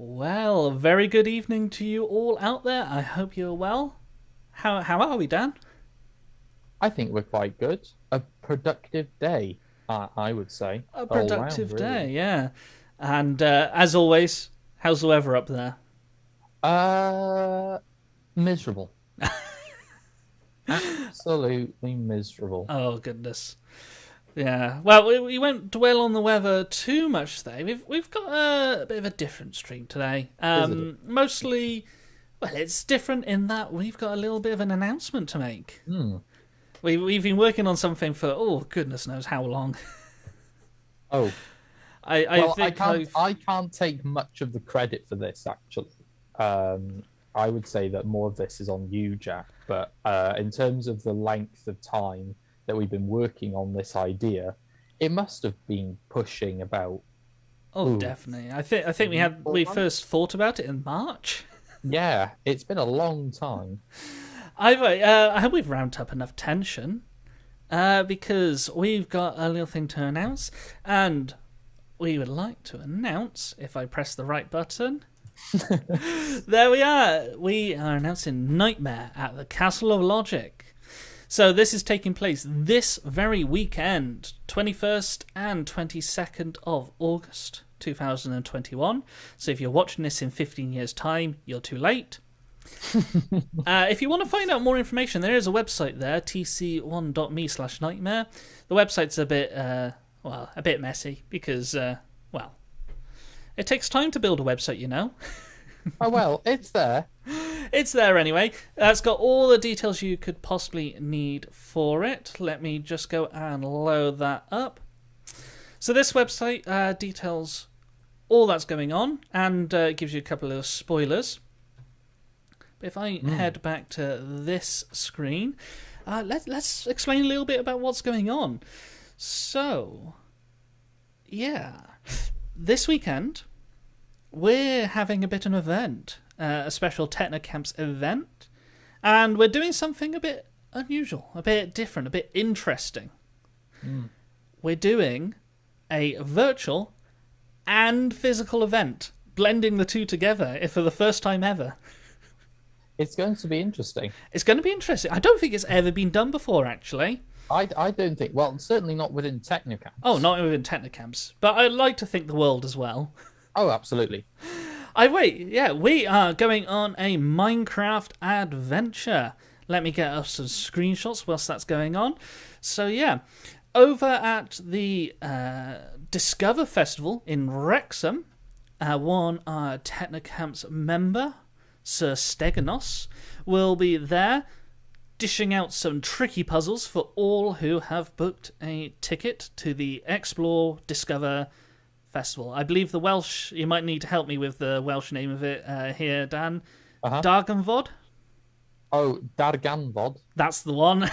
Well, very good evening to you all out there. I hope you're well. How are we, Dan? I think we're quite good. A productive day, I would say, A all round, productive day, really. yeah. And as always, how's the weather up there? Uh, Miserable. Absolutely miserable. Oh goodness, yeah. Well, we won't dwell on the weather too much today. We've got a bit of a different stream today. Is it? Mostly, well, it's different in that we've got a little bit of an announcement to make. Hmm. We've been working on something for goodness knows how long. Oh, I well, think I've I can't take much of the credit for this, actually. I would say that more of this is on you, Jack. But in terms of the length of time that we've been working on this idea, it must have been pushing about, Oh, ooh, definitely. I think we 4 months? first thought about it in March. Yeah, it's been a long time. I hope we've ramped up enough tension, because we've got a little thing to announce, and we would like to announce, if I press the right button, there we are. We are announcing Nightmare at the Castle of Logic. So this is taking place this very weekend, 21st and 22nd of August 2021. So if you're watching this in 15 years' time, you're too late. If you want to find out more information, there is a website there, tc1.me/nightmare. The website's a bit, a bit messy because, it takes time to build a website, you know. Oh, well, it's there. It's there anyway. It's got all the details you could possibly need for it. Let me just go and load that up. So this website details all that's going on and gives you a couple of spoilers. But if I head back to this screen, let's explain a little bit about what's going on. So, yeah, this weekend we're having a bit of an event, a special Technocamps event, and we're doing something a bit unusual, a bit different, a bit interesting. We're doing a virtual and physical event, blending the two together for the first time ever. It's going to be interesting. It's going to be interesting. I don't think it's ever been done before, actually. I don't think, well, certainly not within Technicamps. Oh, not within Technocamps, but I'd like to think the world as well. Oh, absolutely. We are going on a Minecraft adventure. Let me get us some screenshots whilst that's going on. So yeah, over at the Discover Festival in Wrexham, one Technocamps member, Sir Steganos, will be there dishing out some tricky puzzles for all who have booked a ticket to the Explore Discover Festival. I believe the Welsh, you might need to help me with the Welsh name of it here, Dan. Uh-huh. Darganfod? Oh, Darganfod. That's the one.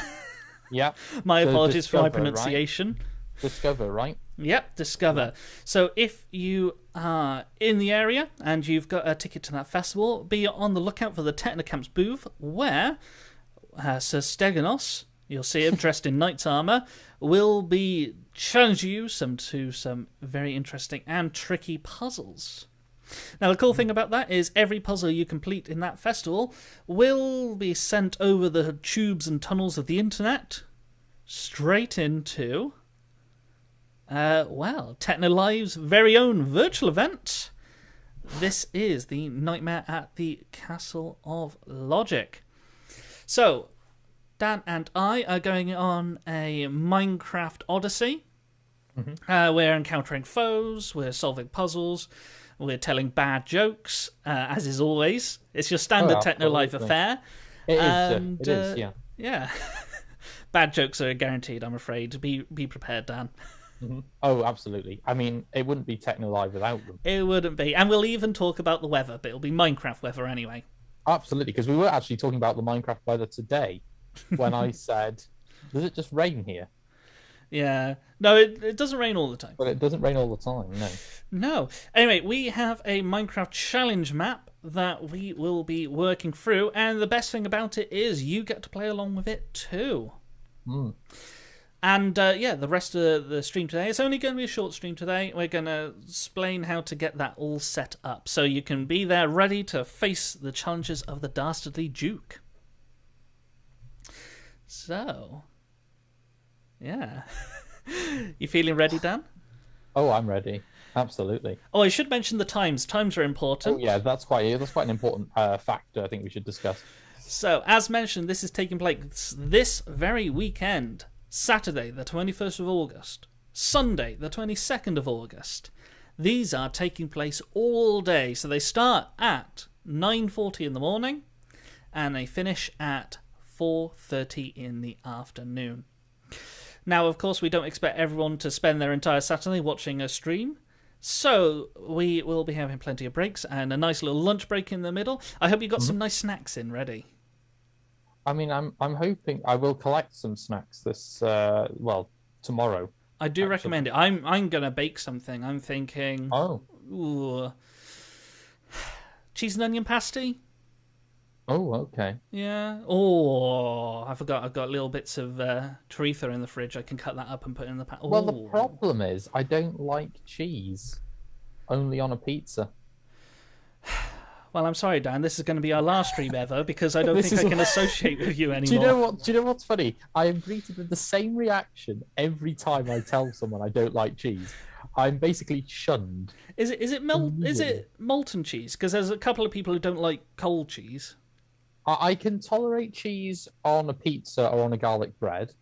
Yeah. My So apologies for my Discover, right? pronunciation. Discover, right? Yep, Discover. So if you are in the area and you've got a ticket to that festival, be on the lookout for the Technocamps booth where Sir Steganos, you'll see him dressed in knight's armour, will be challenging you to some very interesting and tricky puzzles. Now, the cool thing about that is every puzzle you complete in that festival will be sent over the tubes and tunnels of the internet straight into, Technolive's very own virtual event. This is the Nightmare at the Castle of Logic. So, Dan and I are going on a Minecraft Odyssey. We're encountering foes, we're solving puzzles, we're telling bad jokes, as is always. It's your standard Technolive absolutely. affair. It is, And, it is, yeah. Yeah. Bad jokes are guaranteed, I'm afraid. Be prepared, Dan. Oh, absolutely. I mean, it wouldn't be Technolive without them. It wouldn't be. And we'll even talk about the weather, but it'll be Minecraft weather anyway. Absolutely, because we were actually talking about the Minecraft weather today when I said, does it just rain here? Yeah. No, it doesn't rain all the time. But it doesn't rain all the time, no. No. Anyway, we have a Minecraft challenge map that we will be working through, and the best thing about it is you get to play along with it too. And yeah, the rest of the stream today, it's only going to be a short stream today. We're going to explain how to get that all set up so you can be there ready to face the challenges of the Dastardly Duke. So, yeah. You feeling ready, Dan? Oh, I'm ready. Absolutely. Oh, I should mention the times. Times are important. Oh, yeah, that's quite an important factor I think we should discuss. So, as mentioned, this is taking place this very weekend. Saturday, the 21st of August. Sunday, the 22nd of August. These are taking place all day. So they start at 9:40 in the morning and they finish at 4:30 in the afternoon. Now, of course, we don't expect everyone to spend their entire Saturday watching a stream. So we will be having plenty of breaks and a nice little lunch break in the middle. I hope you got some nice snacks in ready. I mean, I'm hoping I will collect some snacks this tomorrow. I do recommend it. I'm gonna bake something. I'm thinking. Ooh, cheese and onion pasty. Oh, okay. Yeah. Oh, I forgot. I've got little bits of chorizo in the fridge. I can cut that up and put it in the pan. Well, the problem is I don't like cheese. Only on a pizza. Well, I'm sorry, Dan. This is going to be our last stream ever because I don't think I can associate with you anymore. Do you know what's funny? I am greeted with the same reaction every time I tell someone I don't like cheese. I'm basically shunned. Is it molten cheese? Because there's a couple of people who don't like cold cheese. I can tolerate cheese on a pizza or on a garlic bread,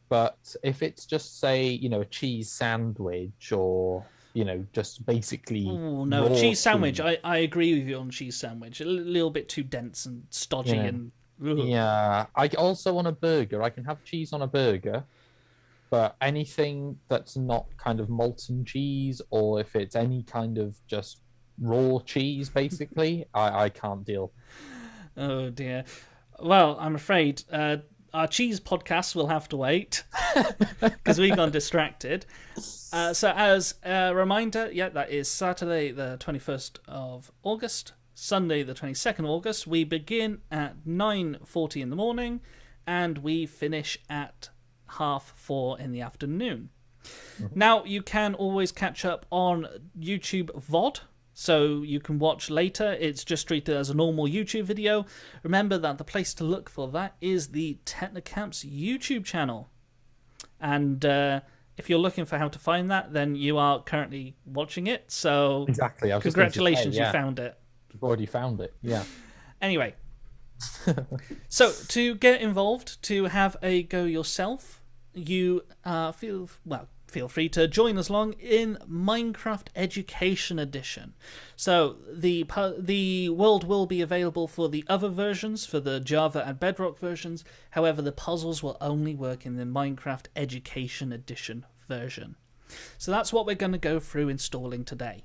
but if it's just, say, a cheese sandwich or just basically. Oh no, cheese sandwich. I agree with you on cheese sandwich. A little bit too dense and stodgy and. Ugh. Yeah, I also on a burger. I can have cheese on a burger, but anything that's not kind of molten cheese, or if it's any kind of just raw cheese, basically, I can't deal. Oh dear. Well, I'm afraid our cheese podcast will have to wait because we've gone distracted. So as a reminder, that is Saturday the 21st of August, Sunday the 22nd of August. We begin at 9:40 in the morning and we finish at 4:30 in the afternoon. Now, you can always catch up on YouTube VOD, so you can watch later. It's just treated as a normal YouTube video. Remember that the place to look for that is the Technocamp's YouTube channel. And if you're looking for how to find that, then you are currently watching it. So exactly. Congratulations, you found it. You've already found it, yeah. Anyway, so to get involved, to have a go yourself, you feel free to join us along in Minecraft Education Edition. So the world will be available for the other versions, for the Java and Bedrock versions. However, the puzzles will only work in the Minecraft Education Edition version. So that's what we're going to go through installing today.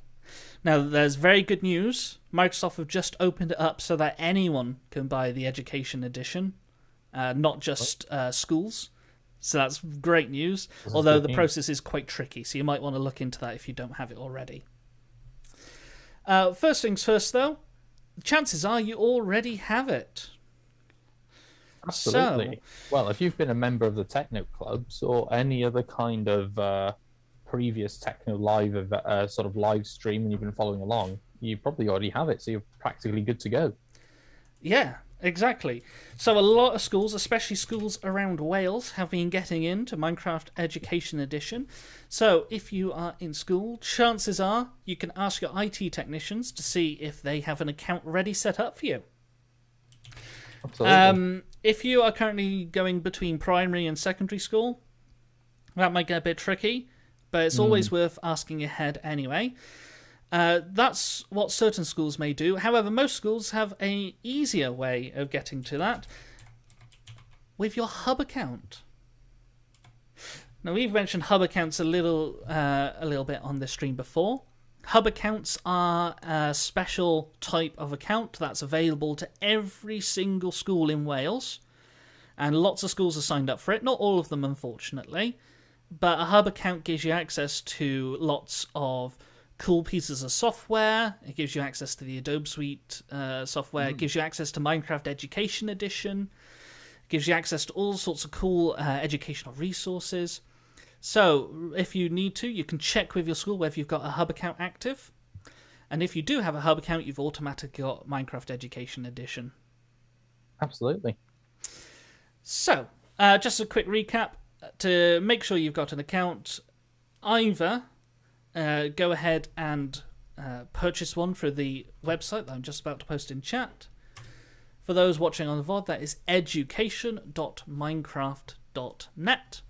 Now, there's very good news. Microsoft have just opened it up so that anyone can buy the Education Edition, not just schools. So that's great news, although the process is quite tricky, so you might want to look into that if you don't have it already. First things first, though, chances are you already have it. Absolutely. Well, if you've been a member of the Techno Clubs or any other kind of previous Technolive sort of live stream and you've been following along, you probably already have it, so you're practically good to go. Yeah. Exactly. So a lot of schools, especially schools around Wales, have been getting into Minecraft Education Edition. So if you are in school, chances are you can ask your IT technicians to see if they have an account ready set up for you. Absolutely. If you are currently going between primary and secondary school, that might get a bit tricky, but it's always worth asking ahead anyway. That's what certain schools may do. However, most schools have an easier way of getting to that with your hub account. Now, we've mentioned hub accounts a little bit on this stream before. Hub accounts are a special type of account that's available to every single school in Wales, and lots of schools are signed up for it. Not all of them, unfortunately, but a hub account gives you access to lots of cool pieces of software. It gives you access to the Adobe Suite software. It gives you access to Minecraft Education Edition. gives you access to all sorts of cool educational resources. So if you need to, you can check with your school whether you've got a hub account active. And if you do have a hub account, you've automatically got Minecraft Education Edition. Absolutely. So, just a quick recap. To make sure you've got an account, either go ahead and purchase one through the website that I'm just about to post in chat. For those watching on the VOD, that is education.minecraft.net.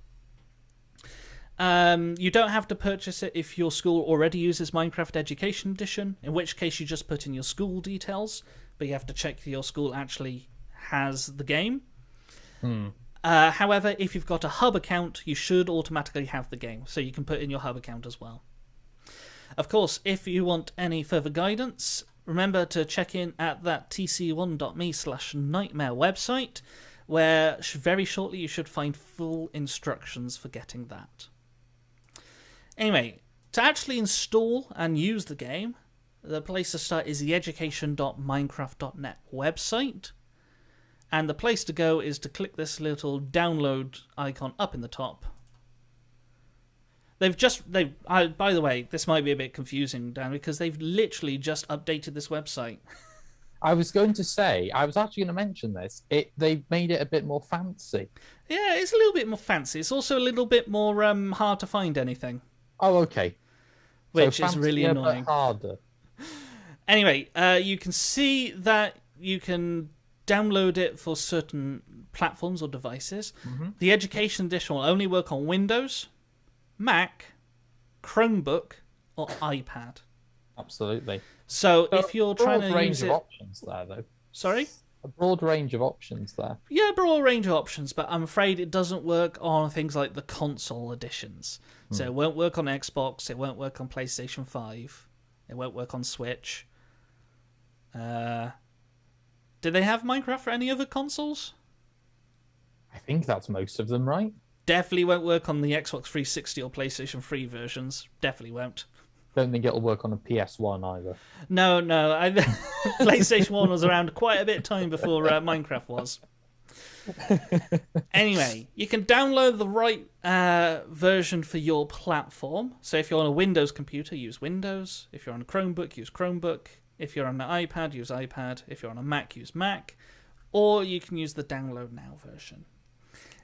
You don't have to purchase it if your school already uses Minecraft Education Edition, in which case you just put in your school details, but you have to check that your school actually has the game. However, if you've got a hub account, you should automatically have the game, so you can put in your hub account as well. Of course, if you want any further guidance, remember to check in at that tc1.me/Knightmare website, where very shortly you should find full instructions for getting that. Anyway, to actually install and use the game, the place to start is the education.minecraft.net website. And the place to go is to click this little download icon up in the top. By the way, this might be a bit confusing, Dan, because they've literally just updated this website. I was going to say, I was actually going to mention this. They've made it a bit more fancy. Yeah, it's a little bit more fancy. It's also a little bit more hard to find anything. Oh, okay. Which is really annoying. But harder. Anyway, you can see that you can download it for certain platforms or devices. The Education Edition will only work on Windows, Mac, Chromebook, or iPad. Absolutely. So if you're trying to range use of it... options there, though. Sorry? A broad range of options there. Yeah, broad range of options, but I'm afraid it doesn't work on things like the console editions. So it won't work on Xbox, it won't work on PlayStation 5, it won't work on Switch. Do they have Minecraft for any other consoles? I think that's most of them, right? Definitely won't work on the Xbox 360 or PlayStation 3 versions. Definitely won't. Don't think it'll work on a PS1 either. No. PlayStation 1 was around quite a bit of time before Minecraft was. Anyway, you can download the right version for your platform. So if you're on a Windows computer, use Windows. If you're on a Chromebook, use Chromebook. If you're on an iPad, use iPad. If you're on a Mac, use Mac. Or you can use the Download Now version.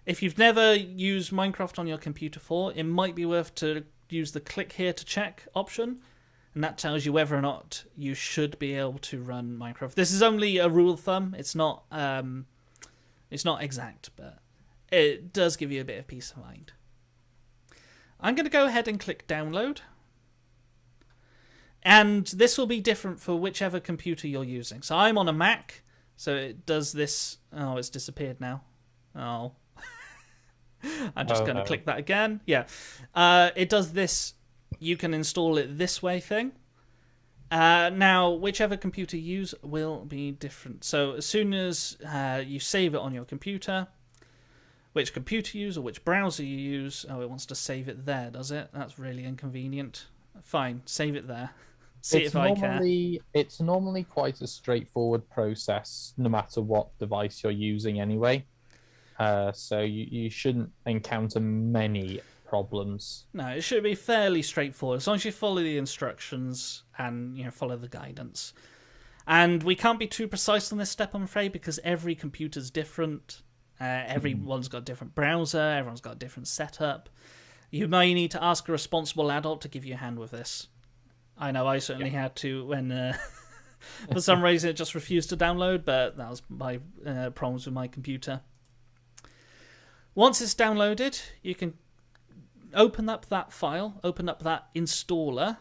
If you've never used Minecraft on your computer before, it might be worth to use the click here to check option, and that tells you whether or not you should be able to run Minecraft. This is only a rule of thumb. It's not exact, but it does give you a bit of peace of mind. I'm going to go ahead and click download. And this will be different for whichever computer you're using. So I'm on a Mac, so it does this. Oh, it's disappeared now. Oh. I'm just going to click that again. Yeah. It does this, you can install it this way thing. Now, whichever computer you use will be different. So as soon as you save it on your computer, which computer you use or which browser you use, it wants to save it there, does it? That's really inconvenient. Fine, save it there. See if I can. It's normally quite a straightforward process, no matter what device you're using anyway. So you shouldn't encounter many problems. No, it should be fairly straightforward as long as you follow the instructions and follow the guidance. And we can't be too precise on this step, I'm afraid, because every computer's different. Everyone's got a different browser. Everyone's got a different setup. You may need to ask a responsible adult to give you a hand with this. I know I certainly had to when for some reason it just refused to download, but that was my problems with my computer. Once it's downloaded, you can open up that file, open up that installer,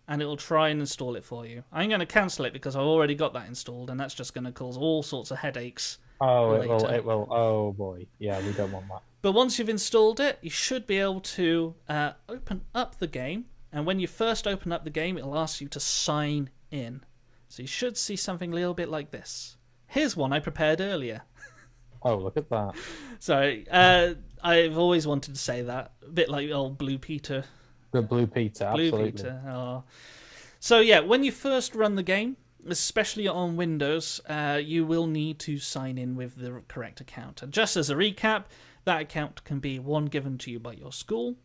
and it will try and install it for you. I'm going to cancel it because I've already got that installed, and that's just going to cause all sorts of headaches. Oh, it will. Oh, boy. Yeah, we don't want that. But once you've installed it, you should be able to open up the game, and when you first open up the game, it'll ask you to sign in. So you should see something a little bit like this. Here's one I prepared earlier. Oh, look at that. Sorry, I've always wanted to say that. A bit like old Blue Peter. The Blue Peter, absolutely. Blue Peter. Oh. So yeah, when you first run the game, especially on Windows, you will need to sign in with the correct account. And just as a recap, that account can be one given to you by your school,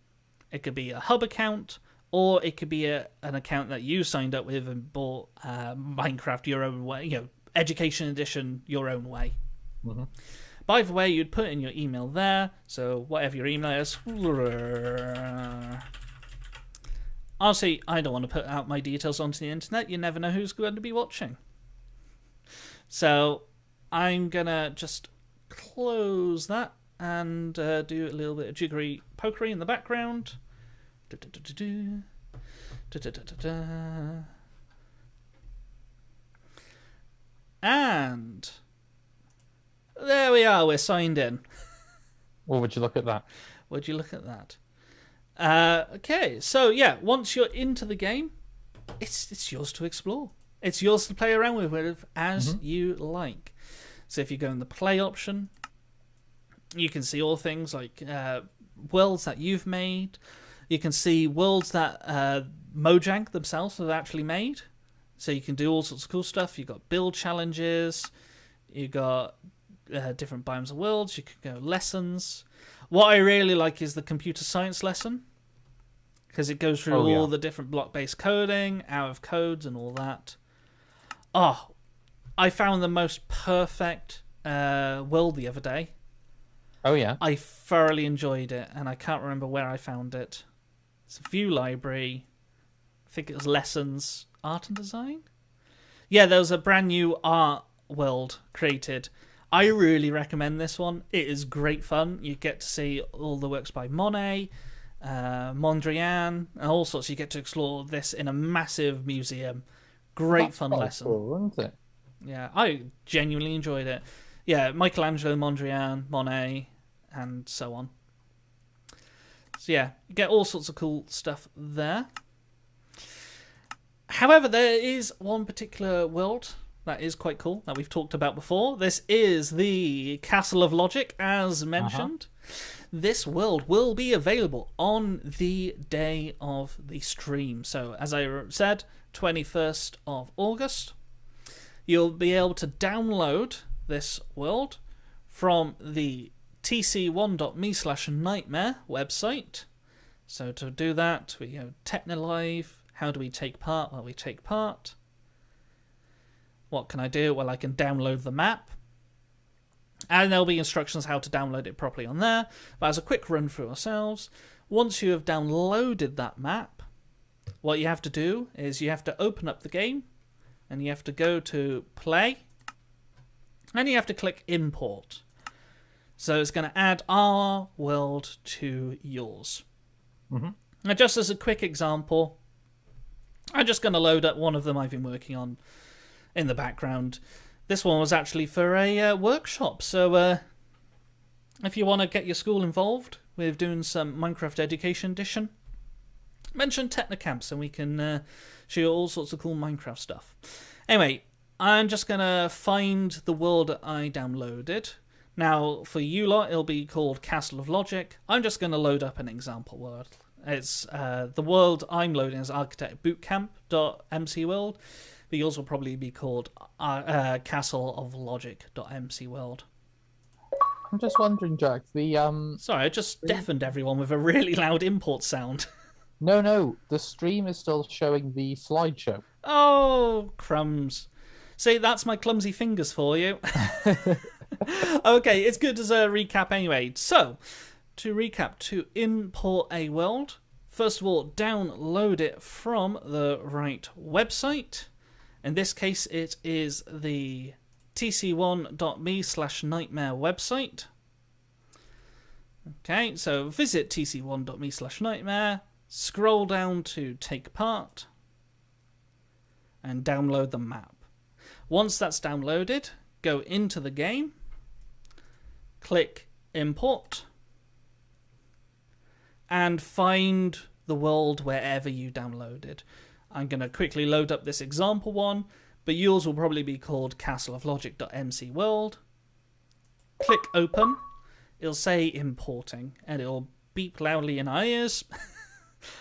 it could be a hub account, or it could be an account that you signed up with and bought Minecraft your own way, Education Edition your own way. Mm-hmm. By the way, you'd put in your email there, so whatever your email is. Honestly, I don't want to put out my details onto the internet. You never know who's going to be watching. So I'm going to just close that and do a little bit of jiggery pokery in the background. And there we are, we're signed in. Well, would you look at that? Would you look at that? Okay, so yeah, once you're into the game, it's yours to explore. It's yours to play around with as you like. So if you go in the play option, you can see all things like worlds that you've made. You can see worlds that Mojang themselves have actually made. So you can do all sorts of cool stuff. You've got build challenges. You've got different biomes of worlds. You can go lessons. What I really like is the computer science lesson, because it goes through all the different block-based coding, out of codes, and all that. Oh, I found the most perfect world the other day. Oh, yeah? I thoroughly enjoyed it, and I can't remember where I found it. It's a View Library. I think it was Lessons, Art and Design? Yeah, there was a brand new art world created. I really recommend this one. It is great fun. You get to see all the works by Monet, Mondrian, and all sorts. You get to explore this in a massive museum. Great fun lesson. Cool, isn't it? Yeah, I genuinely enjoyed it. Yeah, Michelangelo, Mondrian, Monet, and so on. So yeah, you get all sorts of cool stuff there. However, there is one particular world that is quite cool that we've talked about before. This is the Castle of Logic, as mentioned. This world will be available on the day of the stream. So, as I said, 21st of August. You'll be able to download this world from the tc1.me/Knightmare website. So to do that, we go Technolive. How do we take part? Well, we take part. What can I do? Well, I can download the map. And there'll be instructions how to download it properly on there. But as a quick run through ourselves, once you have downloaded that map, what you have to do is you have to open up the game and you have to go to play and you have to click import. So it's going to add our world to yours. Now, just as a quick example, I'm just going to load up one of them I've been working on in the background. This one was actually for a workshop, so if you want to get your school involved with doing some Minecraft Education Edition, mention Technocamps and we can show you all sorts of cool Minecraft stuff. Anyway, I'm just going to find the world that I downloaded. Now, for you lot, it'll be called Castle of Logic. I'm just going to load up an example world. It's the world I'm loading is architectbootcamp.mcworld, but yours will probably be called castleoflogic.mcworld. I'm just wondering, Jack, Sorry, I just deafened everyone with a really loud import sound. No, the stream is still showing the slideshow. Oh, crumbs. See, that's my clumsy fingers for you. Okay, it's good as a recap anyway. So, to recap, to import a world, first of all, download it from the right website. In this case, it is the tc1.me/Knightmare website. Okay, so visit tc1.me/Knightmare, scroll down to Take Part, and download the map. Once that's downloaded, go into the game, click Import, and find the world wherever you downloaded. I'm going to quickly load up this example one, but yours will probably be called castleoflogic.mcworld. Click Open. It'll say Importing, and it'll beep loudly in our ears.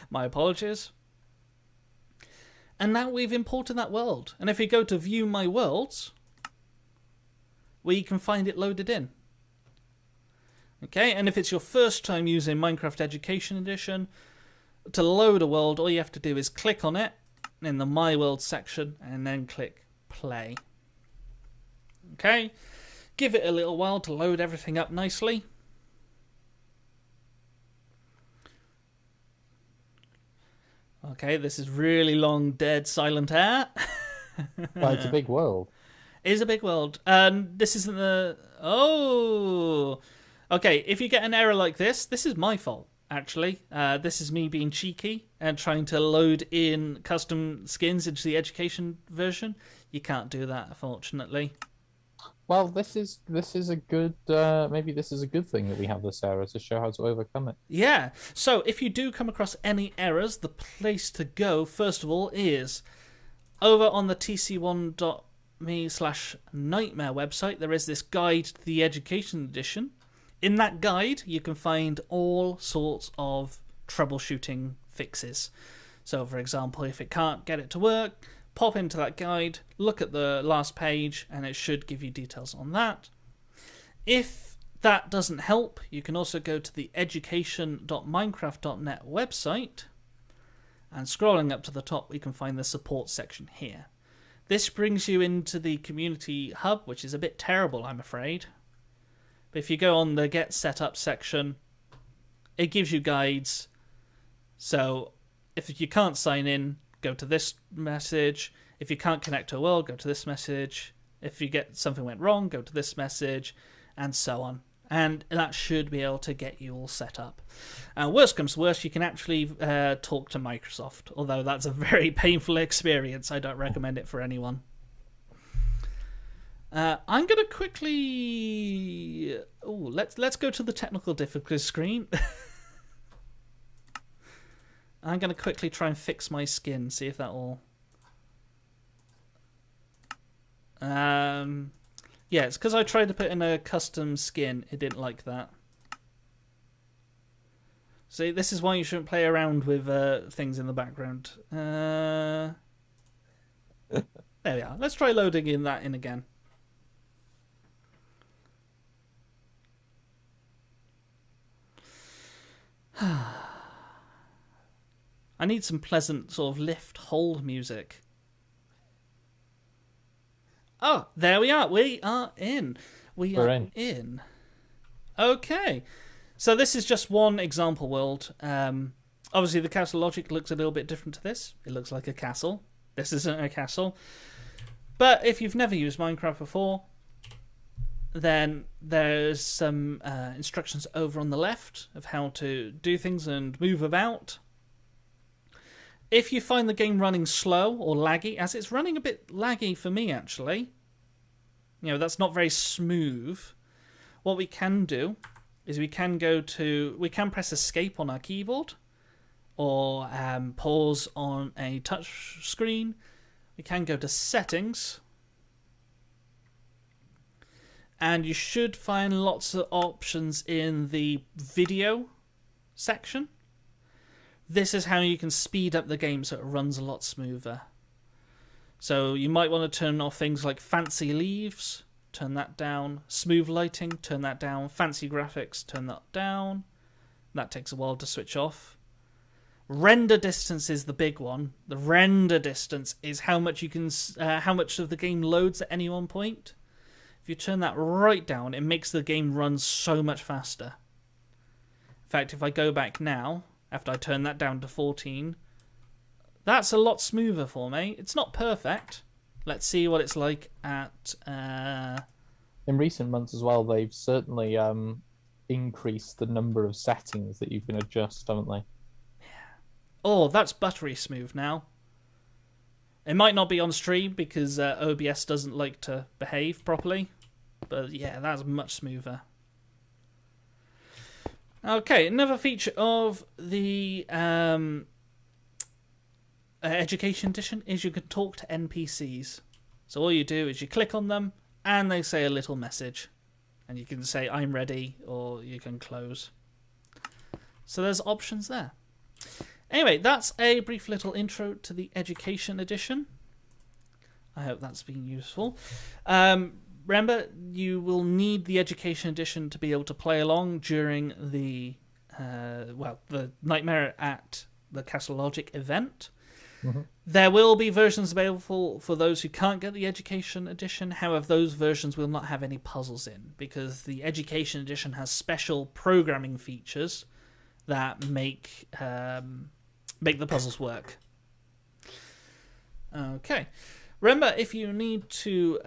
My apologies. And now we've imported that world. And if we go to view my worlds, we can find it loaded in. Okay, and if it's your first time using Minecraft Education Edition, to load a world, all you have to do is click on it in the My World section and then click play. Okay, give it a little while to load everything up nicely. Okay, this is really long, dead, silent air. Well, it's a big world. It is a big world. And this isn't the... Oh! Okay, if you get an error like this is my fault, actually. This is me being cheeky and trying to load in custom skins into the education version. You can't do that, unfortunately. Well, this is a good maybe this is a good thing that we have this error to show how to overcome it. Yeah. So if you do come across any errors, the place to go first of all is over on the tc1.me/Knightmare website. There is this guide to the Education Edition. In that guide, you can find all sorts of troubleshooting fixes. So, for example, if it can't get it to work, pop into that guide, look at the last page, and it should give you details on that. If that doesn't help, you can also go to the education.minecraft.net website, and scrolling up to the top, we can find the support section here. This brings you into the community hub, which is a bit terrible, I'm afraid. But if you go on the Get Set Up section, it gives you guides. So if you can't sign in, go to this message. If you can't connect to a world, go to this message. If you get something went wrong, go to this message, and so on. And that should be able to get you all set up. Worst comes to worst, you can actually talk to Microsoft, although that's a very painful experience. I don't recommend it for anyone. I'm going to quickly... Oh, let's go to the technical difficulty screen. I'm going to quickly try and fix my skin, see if that will... Yeah, it's because I tried to put in a custom skin. It didn't like that. See, this is why you shouldn't play around with things in the background. There we are. Let's try loading that in again. I need some pleasant sort of lift hold music. Oh, there we are. We are in. We're in. Okay. So this is just one example world. Obviously, the castle logic looks a little bit different to this. It looks like a castle. This isn't a castle. But if you've never used Minecraft before, then there's some instructions over on the left of how to do things and move about. If you find the game running slow or laggy, as it's running a bit laggy for me actually, you know, that's not very smooth, what we can do is we can press escape on our keyboard or pause on a touch screen. We can go to settings, and you should find lots of options in the video section. This is how you can speed up the game so it runs a lot smoother. So you might want to turn off things like fancy leaves, turn that down. Smooth lighting, turn that down. Fancy graphics, turn that down. That takes a while to switch off. Render distance is the big one. The render distance is how much how much of the game loads at any one point. If you turn that right down, it makes the game run so much faster. In fact, if I go back now, after I turn that down to 14, that's a lot smoother for me. It's not perfect. Let's see what it's like at... In recent months as well, they've certainly increased the number of settings that you can adjust, haven't they? Yeah. Oh, that's buttery smooth now. It might not be on stream because OBS doesn't like to behave properly. But yeah, that's much smoother. Okay, another feature of the Education Edition is you can talk to NPCs. So all you do is you click on them and they say a little message. And you can say, I'm ready, or you can close. So there's options there. Anyway, that's a brief little intro to the Education Edition. I hope that's been useful. Remember, you will need the Education Edition to be able to play along during the Knightmare at the Castle Logic event. Mm-hmm. There will be versions available for those who can't get the Education Edition. However, those versions will not have any puzzles in, because the Education Edition has special programming features that make the puzzles work. Okay. Remember, if you need to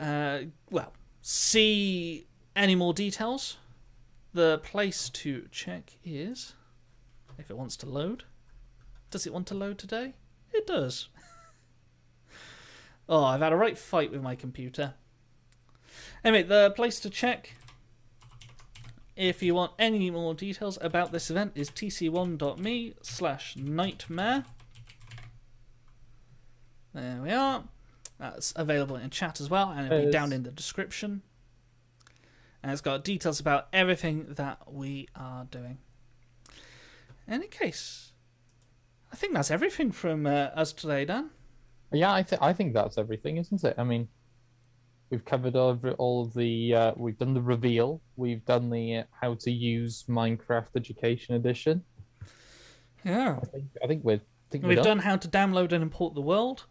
see any more details, the place to check is, if it wants to load. Does it want to load today? It does. Oh, I've had a right fight with my computer. Anyway, the place to check, if you want any more details about this event, is tc1.me/Knightmare. There we are. That's available in chat as well, and it'll be down in the description. And it's got details about everything that we are doing. In any case, I think that's everything from us today, Dan. Yeah, I think that's everything, isn't it? I mean, we've covered all of the. We've done the reveal. We've done the how to use Minecraft Education Edition. Yeah, I think we've done how to download and import the world.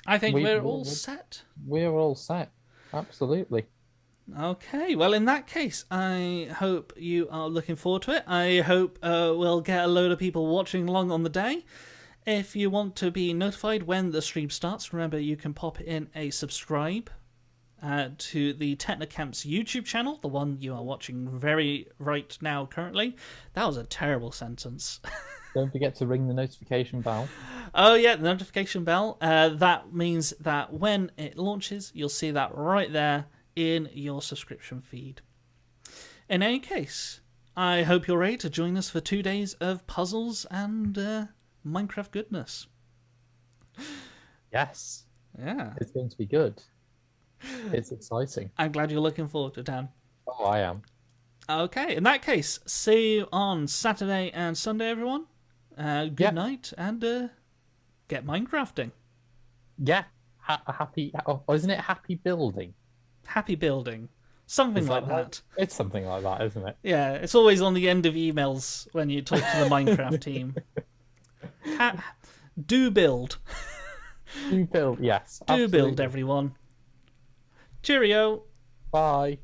I think we're all set. We're all set. Absolutely. Okay, well, in that case, I hope you are looking forward to it. I hope we'll get a load of people watching along on the day. If you want to be notified when the stream starts, remember you can pop in a subscribe to the Technocamp's YouTube channel, the one you are watching right now currently. That was a terrible sentence. Don't forget to ring the notification bell. Oh yeah, the notification bell. That means that when it launches, you'll see that right there in your subscription feed. In any case, I hope you're ready to join us for 2 days of puzzles and Minecraft goodness. Yes. Yeah. It's going to be good. It's exciting. I'm glad you're looking forward to it, Dan. Oh, I am. Okay, in that case, see you on Saturday and Sunday, everyone. Good night, and get Minecrafting. Yeah. Happy... Oh, isn't it happy building? Happy building. Something like that. It's something like that, isn't it? Yeah, it's always on the end of emails when you talk to the Minecraft team. Do build. Do build, yes. Do absolutely. build, everyone. Cheerio. Bye.